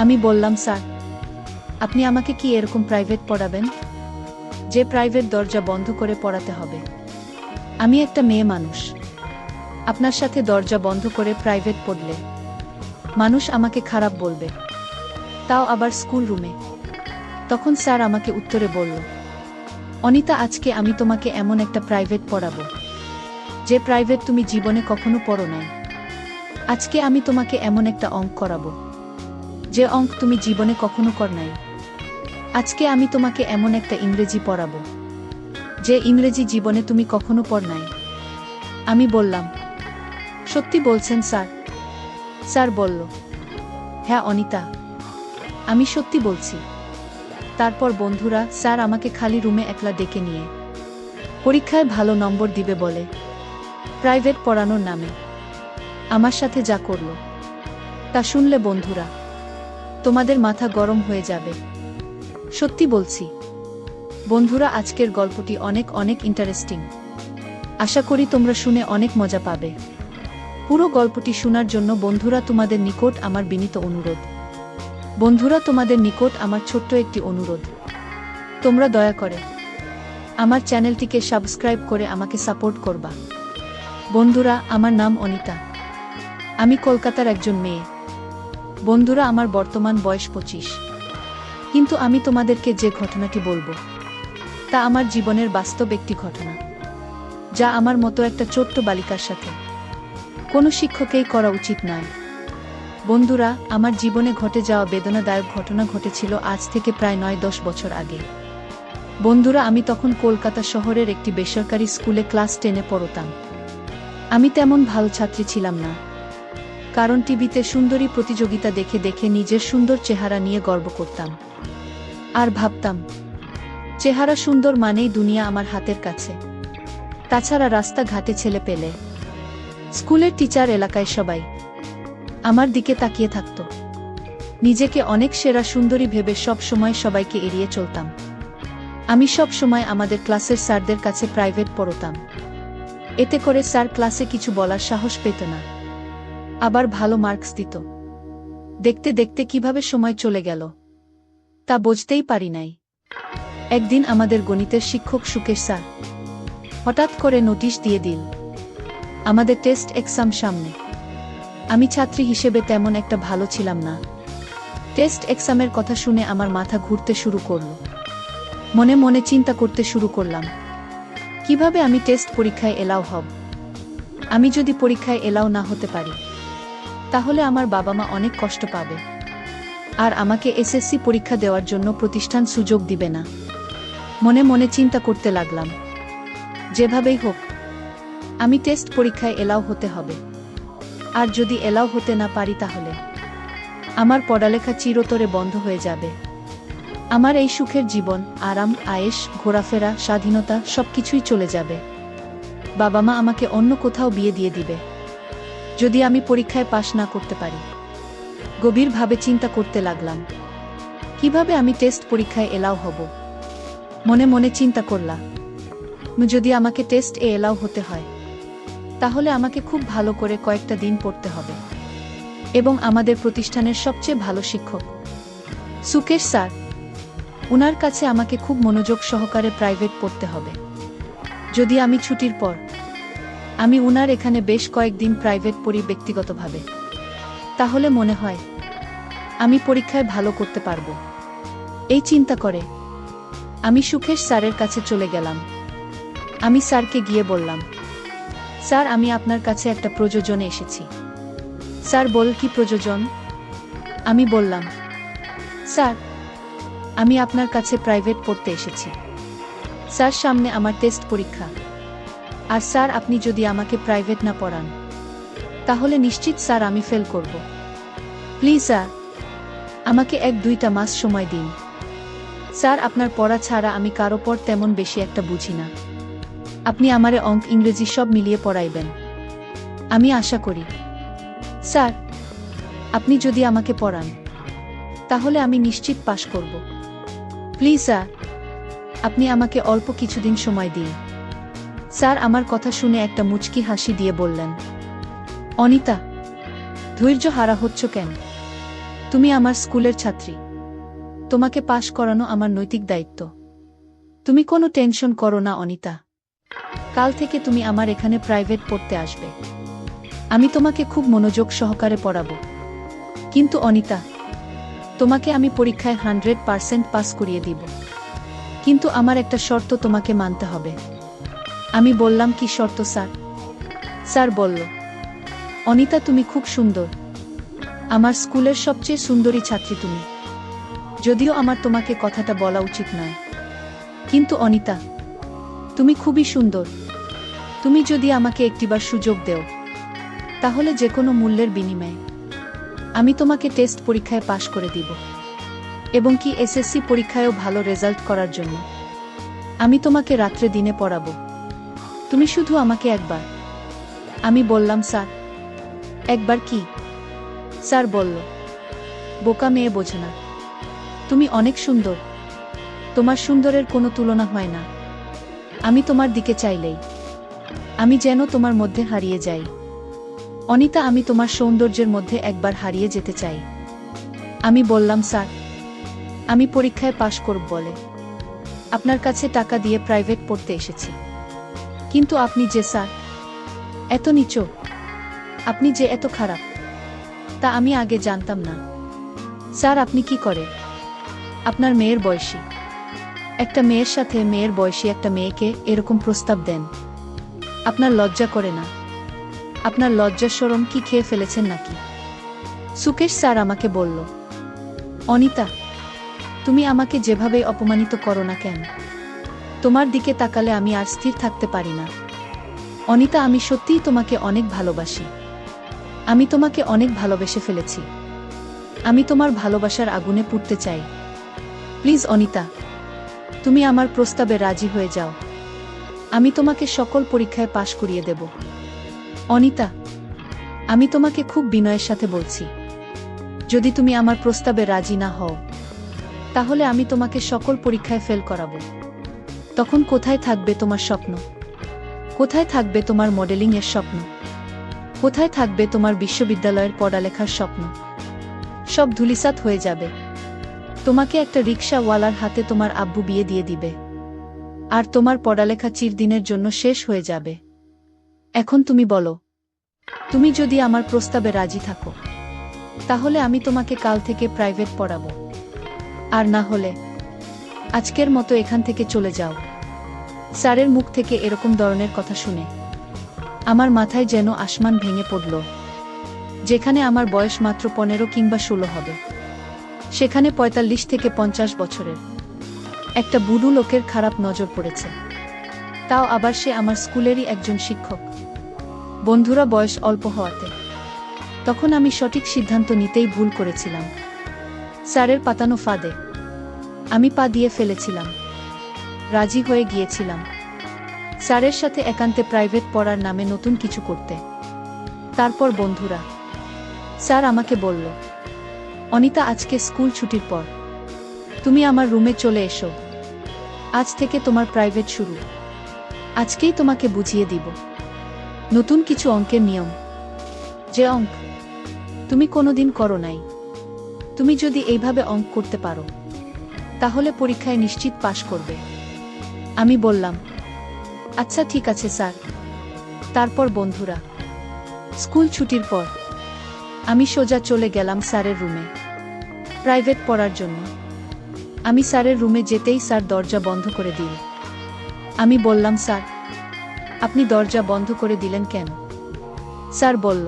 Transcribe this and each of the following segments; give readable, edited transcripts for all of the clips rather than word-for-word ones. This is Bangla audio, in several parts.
আমি বললাম, স্যার, আপনি আমাকে কি এরকম প্রাইভেট পড়াবেন, যে প্রাইভেট দরজা বন্ধ করে পড়াতে হবে? আমি একটা মেয়ে মানুষ। আপনার সাথে দরজা বন্ধ করে প্রাইভেট পড়লে মানুষ আমাকে খারাপ বলবে, তাও আবার স্কুল রুমে। তখন স্যার আমাকে উত্তরে বলল, অনিতা, আজকে আমি তোমাকে এমন একটা প্রাইভেট পড়াবো যে প্রাইভেট তুমি জীবনে কখনো পড়ো নাই। আজকে আমি তোমাকে এমন একটা অঙ্ক করাবো যে অঙ্ক তুমি জীবনে কখনো কর নাই। আজকে আমি তোমাকে এমন একটা ইংরেজি পড়াবো যে ইংরেজি জীবনে তুমি কখনো পড় নাই। আমি বললাম, সত্যি বলছেন স্যার? স্যার বলল, হ্যাঁ অনিতা, আমি সত্যি বলছি। তারপর বন্ধুরা স্যার আমাকে খালি রুমে একলা ডেকে নিয়ে পরীক্ষায় ভালো নম্বর দিবে বলে প্রাইভেট পড়ানোর নামে আমার সাথে যা করল, তা শুনলে বন্ধুরা তোমাদের মাথা গরম হয়ে যাবে। সত্যি বলছি বন্ধুরা, আজকের গল্পটি অনেক অনেক ইন্টারেস্টিং। আশা করি তোমরা শুনে অনেক মজা পাবে। পুরো গল্পটি শোনার জন্য বন্ধুরা তোমাদের নিকট আমার বিনীত অনুরোধ। বন্ধুরা, তোমাদের নিকট আমার ছোট্ট একটি অনুরোধ, তোমরা দয়া করে আমার চ্যানেলটিকে সাবস্ক্রাইব করে আমাকে সাপোর্ট করবা। বন্ধুরা, আমার নাম অনিতা, আমি কলকাতার একজন মেয়ে। বন্ধুরা, আমার বর্তমান বয়স 25। কিন্তু আমি তোমাদেরকে যে ঘটনাটি বলবো তা আমার জীবনের বাস্তব একটি ঘটনা, যা আমার মতো একটা ছোট্ট বালিকার সাথে কোনো শিক্ষকেই করা উচিত নয়। বন্ধুরা, আমার জীবনে ঘটে যাওয়া বেদনাদায়ক ঘটনা ঘটেছিল আজ থেকে প্রায় 9-10 বছর আগে। বন্ধুরা, আমি তখন কলকাতা শহরের একটি বেসরকারি স্কুলে ক্লাস 10-এ পড়তাম। আমি তেমন ভালো ছাত্রী ছিলাম না, কারণ টিভিতে সুন্দরী প্রতিযোগিতা দেখে দেখে নিজের সুন্দর চেহারা নিয়ে গর্ব করতাম আর ভাবতাম চেহারা সুন্দর মানেই দুনিয়া আমার হাতের কাছে। তাছাড়া রাস্তাঘাটে ছেলে পেলে, স্কুলের টিচার, এলাকায় সবাই আমার দিকে তাকিয়ে থাকত। নিজেকে অনেক সেরা সুন্দরী ভেবে সব সময় সবাইকে এড়িয়ে চলতাম। আমি সব সময় আমাদের ক্লাসের স্যারদের কাছে প্রাইভেট পড়তাম। এতে করে স্যার ক্লাসে কিছু বলার সাহস পেত না, আবার ভালো মার্কস দিত। দেখতে দেখতে কিভাবে সময় চলে গেল তা বুঝতেই পারি নাই। একদিন আমাদের গণিতের শিক্ষক সুকেশ স্যার হঠাৎ করে নোটিশ দিয়ে দিল, আমাদের টেস্ট এক্সাম সামনে। আমি ছাত্রী হিসেবে তেমন একটা ভালো ছিলাম না। টেস্ট এক্সামের কথা শুনে আমার মাথা ঘুরতে শুরু করলো। মনে মনে চিন্তা করতে শুরু করলাম, কিভাবে আমি টেস্ট পরীক্ষায় এলাও হব। আমি যদি পরীক্ষায় এলাও না হতে পারি তাহলে আমার বাবা মা অনেক কষ্ট পাবে, আর আমাকে এসএসসি পরীক্ষা দেওয়ার জন্য প্রতিষ্ঠান সুযোগ দিবে না। মনে মনে চিন্তা করতে লাগলাম, যেভাবেই হোক আমি টেস্ট পরীক্ষায় এলাও হতে হবে। আর যদি এলাও হতে না পারি তাহলে আমার পড়ালেখা চিরতরে বন্ধ হয়ে যাবে। আমার এই সুখের জীবন, আরাম, আয়েশ, ঘোরাফেরা, স্বাধীনতা সবকিছুই চলে যাবে। বাবা মা আমাকে অন্য কোথাও বিয়ে দিয়ে দিবে যদি আমি পরীক্ষায় পাশ না করতে পারি। গভীরভাবে চিন্তা করতে লাগলাম, কিভাবে আমি টেস্ট পরীক্ষায় এলাও হব। মনে মনে চিন্তা করলাম, যদি আমাকে টেস্ট এলাও হতে হয় তাহলে আমাকে খুব ভালো করে কয়েকটা দিন পড়তে হবে, এবং আমাদের প্রতিষ্ঠানের সবচেয়ে ভালো শিক্ষক সুকেশ স্যার, উনার কাছে আমাকে খুব মনোযোগ সহকারে প্রাইভেট পড়তে হবে। যদি আমি ছুটির পর আমি উনার এখানে বেশ কয়েকদিন প্রাইভেট পড়ি ব্যক্তিগতভাবে, তাহলে মনে হয় আমি পরীক্ষায় ভালো করতে পারবো। এই চিন্তা করে আমি সুকেশ স্যারের কাছে চলে গেলাম। আমি স্যারকে গিয়ে বললাম, স্যার, আমি আপনার কাছে একটা প্রয়োজনে এসেছি। স্যার বল, কি প্রয়োজন? আমি বললাম, স্যার, আমি আপনার কাছে প্রাইভেট পড়তে এসেছি। স্যার, সামনে আমার টেস্ট পরীক্ষা, আর স্যার আপনি যদি আমাকে প্রাইভেট না পড়ান তাহলে নিশ্চিত স্যার আমি ফেল করব। প্লিজ স্যার, আমাকে 1-2টা মাস সময় দিন। স্যার, আপনার পড়া ছাড়া আমি কারো পর তেমন বেশি একটা বুঝি না। আপনি আমারে অঙ্ক, ইংরেজি সব মিলিয়ে পড়াইবেন, আমি আশা করি। স্যার, আপনি যদি আমাকে পড়ান তাহলে আমি নিশ্চিত পাশ করব। প্লিজ স্যার, আপনি আমাকে অল্প কিছুদিন সময় দিন। স্যার আমার কথা শুনে একটা মুচকি হাসি দিয়ে বললেন, অনিতা, ধৈর্য হারা হচ্ছ কেন? তুমি আমার স্কুলের ছাত্রী। তোমাকে পাশ করানো আমার নৈতিক দায়িত্ব। তুমি কোনো টেনশন করো না অনিতা। কাল থেকে তুমি আমার এখানে প্রাইভেট পড়তে আসবে। আমি তোমাকে খুব মনোযোগ সহকারে পড়াবো। কিন্তু অনিতা, তোমাকে আমি পরীক্ষায় 100% পাস করিয়ে দিব। কিন্তু আমার একটা শর্ত তোমাকে মানতে হবে। আমি বললাম, কি শর্ত স্যার? স্যার বলল, অনিতা তুমি খুব সুন্দর। আমার স্কুলের সবচেয়ে সুন্দরী ছাত্রী তুমি। যদিও আমার তোমাকে কথাটা বলা উচিত নয়, কিন্তু অনিতা, তুমি খুবই সুন্দর। তুমি যদি আমাকে একটিবার সুযোগ দেও, তাহলে যে কোনো মূল্যের বিনিময়ে আমি তোমাকে টেস্ট পরীক্ষায় পাশ করে দিব, এবং কি এসএসসি পরীক্ষায়ও ভালো রেজাল্ট করার জন্য আমি তোমাকে রাত্রে দিনে পড়াবো। তুমি শুধু আমাকে একবার। আমি বললাম, স্যার একবার কি? স্যার বলল, বোকা মেয়ে বোঝে না। তুমি অনেক সুন্দর। তোমার সুন্দরের কোনো তুলনা হয় না। আমি তোমার দিকে চাইলেই আমি যেন তোমার মধ্যে হারিয়ে যাই। অনিতা, আমি তোমার সৌন্দর্যের মধ্যে একবার হারিয়ে যেতে চাই। আমি বললাম, স্যার আমি পরীক্ষায় পাশ করব বলে আপনার কাছে টাকা দিয়ে প্রাইভেট পড়তে এসেছি। কিন্তু আপনি যে স্যার এত নীচ, আপনি যে এত খারাপ, তা আমি আগে জানতাম না। স্যার আপনি কি করে আপনার মেয়ের বয়সী একটা মেয়ের সাথে মেয়ের বয়সী একটা মেয়েকে এরকম প্রস্তাব দেন? আপনার লজ্জা করে না? আপনার লজ্জা শরম কি খেয়ে ফেলেছেন নাকি? সুকেশ স্যার আমাকে বলল, অনিতা তুমি আমাকে যেভাবে অপমানিত করো না কেন, তোমার দিকে তাকালে আমি আর স্থির থাকতে পারি না। অনিতা, আমি সত্যিই তোমাকে অনেক ভালোবাসি। আমি তোমাকে অনেক ভালোবেসে ফেলেছি। আমি তোমার ভালোবাসার আগুনে পুড়তে চাই। প্লিজ অনিতা, তুমি আমার প্রস্তাবে রাজি হয়ে যাও। আমি তোমাকে সকল পরীক্ষায় পাশ করিয়ে দেব। অনিতা, আমি তোমাকে খুব বিনয়ের সাথে বলছি, যদি তুমি আমার প্রস্তাবে রাজি না হও, তাহলে আমি তোমাকে সকল পরীক্ষায় ফেল করাবো। তখন কোথায় থাকবে তোমার স্বপ্ন? কোথায় থাকবে তোমার মডেলিং এর স্বপ্ন? কোথায় থাকবে তোমার বিশ্ববিদ্যালয়ের পড়ালেখার স্বপ্ন? সব ধূলিসাৎ হয়ে যাবে। তোমাকে একটা রিকশাওয়ালার হাতে তোমার আব্বু বিয়ে দিয়ে দিবে, আর তোমার পড়ালেখা চিরদিনের জন্য শেষ হয়ে যাবে। এখন তুমি বলো, তুমি যদি আমার প্রস্তাবে রাজি থাকো, তাহলে আমি তোমাকে কাল থেকে প্রাইভেট পড়াবো। আর না হলে আজকের মতো এখান থেকে চলে যাও। স্যারের মুখ থেকে এরকম ধরনের কথা শুনে আমার মাথায় যেন আসমান ভেঙে পড়ল। যেখানে আমার বয়স মাত্র 15 কিংবা 16 হবে, সেখানে 45 থেকে 50 বছরের একটা বুড়ো লোকের খারাপ নজর পড়েছে। তাও আবার সে আমার স্কুলেরই একজন শিক্ষক। বন্ধুরা বয়স অল্প হওয়াতে তখন আমি সঠিক সিদ্ধান্ত নিতেই ভুল করেছিলাম। স্যারের পাতানো ফাঁদে আমি পা দিয়ে ফেলেছিলাম। রাজি হয়ে গিয়েছিলাম স্যারের সাথে একান্তে প্রাইভেট পড়ার নামে নতুন কিছু করতে। তারপর বন্ধুরা, স্যার আমাকে বলল, অনিতা আজকে স্কুল ছুটির পর তুমি আমার রুমে চলে এসো। আজ থেকে তোমার প্রাইভেট শুরু। আজকেই তোমাকে বুঝিয়ে দিব নতুন কিছু অঙ্কের নিয়ম, যে অঙ্ক তুমি কোনোদিন করো নাই। তুমি যদি এইভাবে অঙ্ক করতে পারো, তাহলে পরীক্ষায় নিশ্চিত পাশ করবে। আমি বললাম, আচ্ছা ঠিক আছে স্যার। তারপর বন্ধুরা, স্কুল ছুটির পর আমি সোজা চলে গেলাম স্যারের রুমে প্রাইভেট পড়ার জন্য। আমি স্যারের রুমে যেতেই স্যার দরজা বন্ধ করে দিল। আমি বললাম, স্যার আপনি দরজা বন্ধ করে দিলেন কেন? স্যার বলল,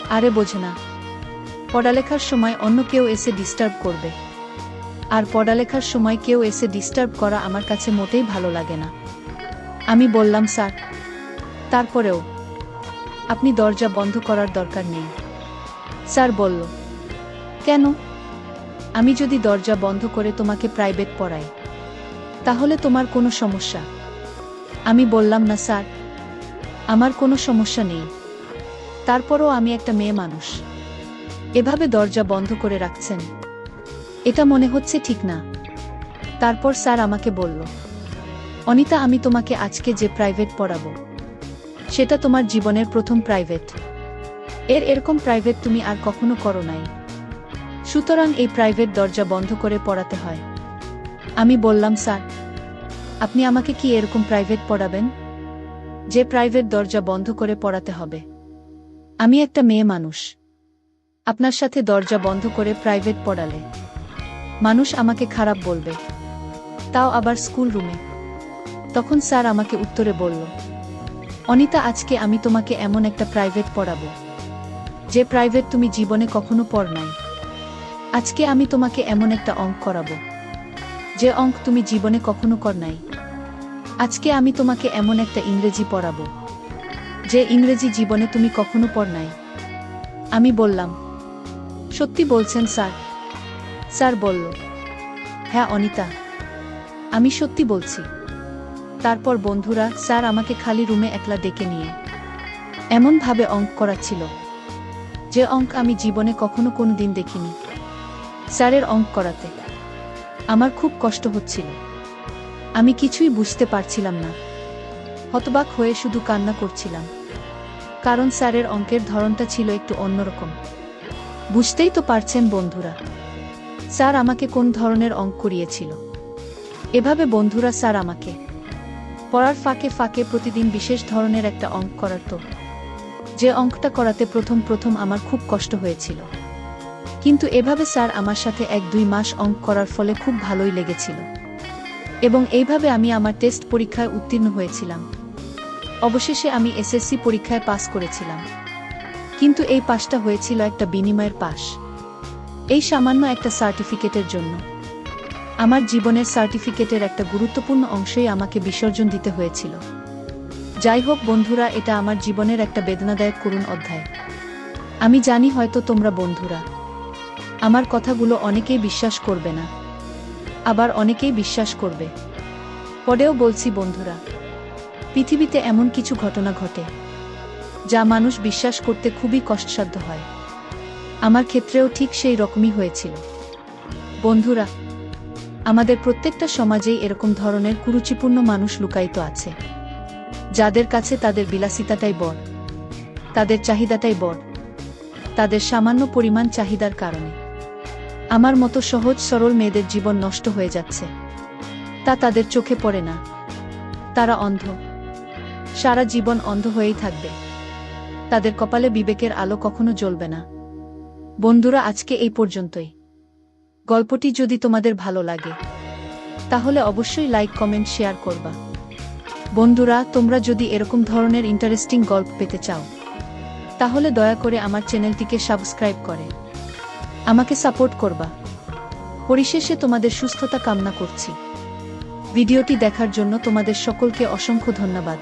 আরে বোঝে না, পড়ালেখার সময় অন্য কেউ এসে ডিস্টার্ব করবে, আর পড়ালেখার সময় কেউ এসে ডিস্টার্ব করা আমার কাছে মোটেই ভালো লাগে না। আমি বললাম, স্যার তারপরেও আপনি দরজা বন্ধ করার দরকার নেই। স্যার বলল, কেন? আমি যদি দরজা বন্ধ করে তোমাকে প্রাইভেট পড়াই, তাহলে তোমার কোনো সমস্যা? আমি বললাম, না স্যার, আমার কোনো সমস্যা নেই। তারপরও আমি একটা মেয়ে মানুষ, এভাবে দরজা বন্ধ করে রাখছেন, এটা মনে হচ্ছে ঠিক না। তারপর স্যার আমাকে বলল, অনিতা আমি তোমাকে আজকে যে প্রাইভেট পড়াবো, সেটা তোমার জীবনের প্রথম প্রাইভেট। এরকম প্রাইভেট তুমি আর কখনো করো নাই। সুতরাং এই প্রাইভেট দরজা বন্ধ করে পড়াতে হয়। আমি বললাম, স্যার, আপনি আমাকে কি এরকম প্রাইভেট পড়াবেন যে প্রাইভেট দরজা বন্ধ করে পড়াতে হবে? আমি একটা মেয়ে মানুষ। আপনার সাথে দরজা বন্ধ করে প্রাইভেট পড়ালে মানুষ আমাকে খারাপ বলবে, তাও আবার স্কুল রুমে। তখন স্যার আমাকে উত্তরে বলল, অনিতা, আজকে আমি তোমাকে এমন একটা প্রাইভেট পড়াবো যে প্রাইভেট তুমি জীবনে কখনো পড় নাই। আজকে আমি তোমাকে এমন একটা অঙ্ক করাবো যে অঙ্ক তুমি জীবনে কখনো কর নাই। আজকে আমি তোমাকে এমন একটা ইংরেজি পড়াবো যে ইংরেজি জীবনে তুমি কখনো পড় নাই। আমি বললাম, সত্যি বলছেন স্যার? স্যার বলল, হ্যাঁ অনিতা, আমি সত্যি বলছি। তারপর বন্ধুরা, স্যার আমাকে খালি রুমে একলা ডেকে নিয়ে এমনভাবে অঙ্ক করাচ্ছিল যে অঙ্ক আমি জীবনে কখনো কোনো দিন দেখিনি। স্যারের অঙ্ক করাতে আমার খুব কষ্ট হচ্ছিল। আমি কিছুই বুঝতে পারছিলাম না। হতবাক হয়ে শুধু কান্না করছিলাম, কারণ স্যারের অঙ্কের ধরনটা ছিল একটু অন্যরকম। বুঝতেই তো পারছেন বন্ধুরা, স্যার আমাকে কোন ধরনের অঙ্ক করিয়েছিল। এভাবে বন্ধুরা স্যার আমাকে পড়ার ফাঁকে ফাঁকে প্রতিদিন বিশেষ ধরনের একটা অঙ্ক করাতো, যে অঙ্কটা করাতে প্রথম আমার খুব কষ্ট হয়েছিল। কিন্তু এভাবে স্যার আমার সাথে 1-2 মাস অঙ্ক করার ফলে খুব ভালোই লেগেছিল, এবং এইভাবে আমি আমার টেস্ট পরীক্ষায় উত্তীর্ণ হয়েছিলাম। অবশেষে আমি এসএসসি পরীক্ষায় পাস করেছিলাম। কিন্তু এই পাসটা হয়েছিল একটা বিনিময়ের পাস, এই সামান্য একটা সার্টিফিকেটের জন্য। আমার জীবনের সার্টিফিকেটের একটা গুরুত্বপূর্ণ অংশই আমাকে বিসর্জন দিতে হয়েছিল। যাই হোক বন্ধুরা, এটা আমার জীবনের একটা বেদনাদায়ক করুণ অধ্যায়। আমি জানি হয়তো তোমরা বন্ধুরা আমার কথাগুলো অনেকেই বিশ্বাস করবে না, আবার অনেকেই বিশ্বাস করবে। পরেও বলছি বন্ধুরা, পৃথিবীতে এমন কিছু ঘটনা ঘটে যা মানুষ বিশ্বাস করতে খুবই কষ্টসাধ্য হয়। আমার ক্ষেত্রেও ঠিক সেই রকমই হয়েছিল। বন্ধুরা, আমাদের প্রত্যেকটা সমাজেই এরকম ধরনের কুরুচিপূর্ণ মানুষ লুকায়িত আছে, যাদের কাছে তাদের বিলাসিতাটাই বড়, তাদের চাহিদাটাই বড়। তাদের সামান্য পরিমাণ চাহিদার কারণে আমার মতো সহজ সরল মেয়েদের জীবন নষ্ট হয়ে যাচ্ছে, তা তাদের চোখে পড়ে না। তারা অন্ধ, সারা জীবন অন্ধ হয়েই থাকবে। তাদের কপালে বিবেকের আলো কখনো জ্বলবে না। বন্ধুরা, আজকে এই পর্যন্তই। গল্পটি যদি তোমাদের ভালো লাগে তাহলে অবশ্যই লাইক, কমেন্ট, শেয়ার করবা। বন্ধুরা, তোমরা যদি এরকম ধরনের ইন্টারেস্টিং গল্প পেতে চাও তাহলে দয়া করে আমার চ্যানেলটিকে সাবস্ক্রাইব করে আমাকে সাপোর্ট করবা। পরিশেষে তোমাদের সুস্থতা কামনা করছি। ভিডিওটি দেখার জন্য তোমাদের সকলকে অসংখ্য ধন্যবাদ।